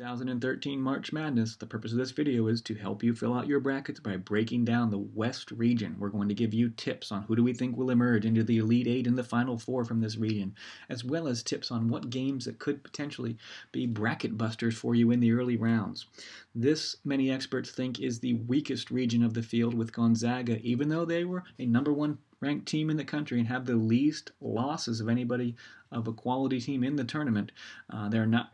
2013 March Madness. The purpose of this video is to help you fill out your brackets by breaking down the West region. We're going to give you tips on who do we think will emerge into the Elite Eight and the Final Four from this region, as well as tips on what games that could potentially be bracket busters for you in the early rounds. This, many experts think, is the weakest region of the field, with Gonzaga, even though they were a #1 ranked team in the country and have the least losses of anybody of a quality team in the tournament. They're not,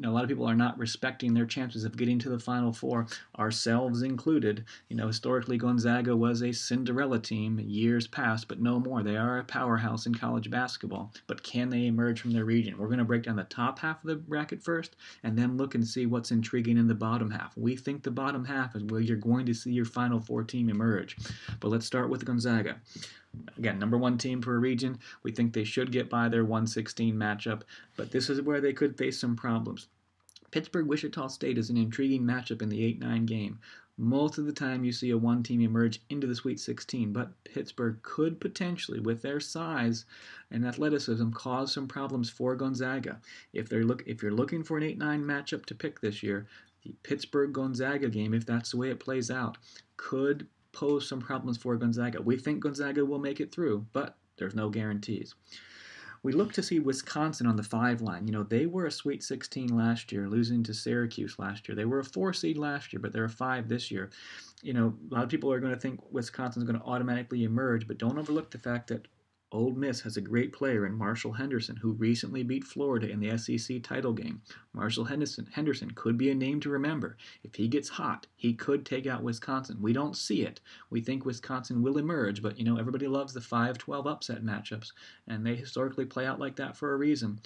a lot of people are not respecting their chances of getting to the Final Four, ourselves included. Historically, Gonzaga was a Cinderella team years past, but no more. They are a powerhouse in college basketball. But can they emerge from their region? We're going to break down the top half of the bracket first, and then look and see what's intriguing in the bottom half. We think the bottom half is where you're going to see your Final Four team emerge. But let's start with Gonzaga. Again, #1 team per region. We think they should get by their 116 matchup, but this is where they could face some problems. Pittsburgh-Wichita State is an intriguing matchup in the 8-9 game. Most of the time you see a one team emerge into the Sweet 16, but Pittsburgh could potentially, with their size and athleticism, cause some problems for Gonzaga. If you're looking for an 8-9 matchup to pick this year, the Pittsburgh-Gonzaga game, if that's the way it plays out, could pose some problems for Gonzaga. We think Gonzaga will make it through, but there's no guarantees. We look to see Wisconsin on the 5 line. They were a Sweet 16 last year, losing to Syracuse last year. They were a 4 seed last year, but they're a 5 this year. A lot of people are going to think Wisconsin's going to automatically emerge, but don't overlook the fact that Ole Miss has a great player in Marshall Henderson, who recently beat Florida in the SEC title game. Marshall Henderson could be a name to remember. If he gets hot, he could take out Wisconsin. We don't see it. We think Wisconsin will emerge, but everybody loves the 5-12 upset matchups, and they historically play out like that for a reason.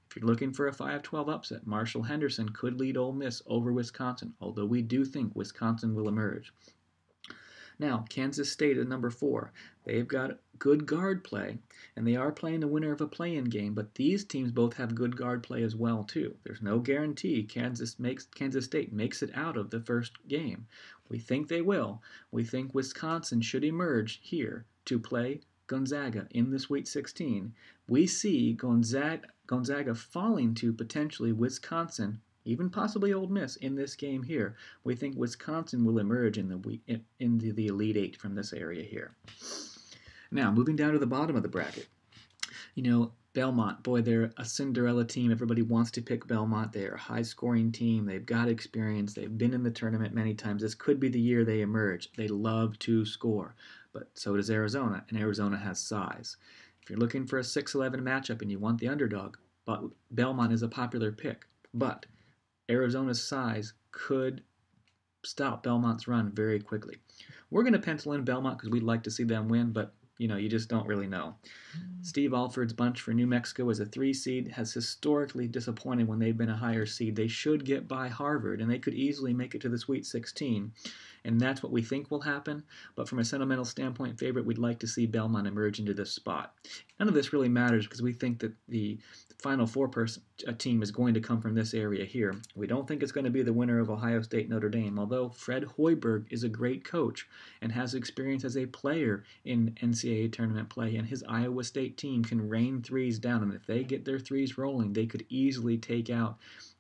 If you're looking for a 5-12 upset, Marshall Henderson could lead Ole Miss over Wisconsin, although we do think Wisconsin will emerge. Now, Kansas State at #4. They've got good guard play, and they are playing the winner of a play-in game, but these teams both have good guard play as well, too. There's no guarantee Kansas State makes it out of the first game. We think they will. We think Wisconsin should emerge here to play Gonzaga in the Sweet 16. We see Gonzaga falling to potentially Wisconsin, even possibly Ole Miss, in this game here. We think Wisconsin will emerge in the Elite Eight from this area here. Now, moving down to the bottom of the bracket. Belmont, boy, they're a Cinderella team. Everybody wants to pick Belmont. They're a high-scoring team. They've got experience. They've been in the tournament many times. This could be the year they emerge. They love to score, but so does Arizona, and Arizona has size. If you're looking for a 6-11 matchup and you want the underdog, but Belmont is a popular pick, but Arizona's size could stop Belmont's run very quickly. We're going to pencil in Belmont because we'd like to see them win, but you just don't really know. Steve Alford's bunch for New Mexico is a 3 seed, has historically disappointed when they've been a higher seed. They should get by Harvard, and they could easily make it to the Sweet 16, and that's what we think will happen. But from a sentimental standpoint favorite, we'd like to see Belmont emerge into this spot. None of this really matters because we think that the Final Four team is going to come from this area here. We don't think it's going to be the winner of Ohio State Notre Dame, although Fred Hoiberg is a great coach and has experience as a player in NCAA tournament play, and his Iowa State team can rain threes down, and if they get their threes rolling, they could easily take out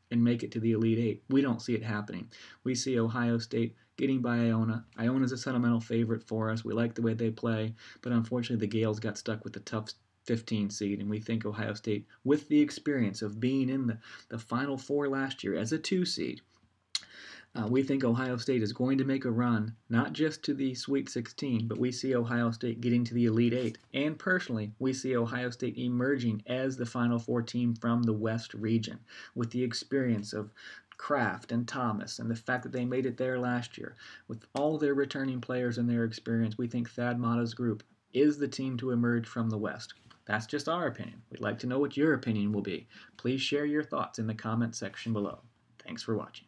and make it to the Elite Eight. We don't see it happening. We see Ohio State getting by Iona. Iona's a sentimental favorite for us. We like the way they play, but unfortunately the Gales got stuck with the tough 15 seed, and we think Ohio State, with the experience of being in the Final Four last year as a 2 seed, we think Ohio State is going to make a run, not just to the Sweet 16, but we see Ohio State getting to the Elite Eight. And personally, we see Ohio State emerging as the Final Four team from the West region, with the experience of Kraft and Thomas, and the fact that they made it there last year. With all their returning players and their experience, we think Thad Matta's group is the team to emerge from the West. That's just our opinion. We'd like to know what your opinion will be. Please share your thoughts in the comment section below. Thanks for watching.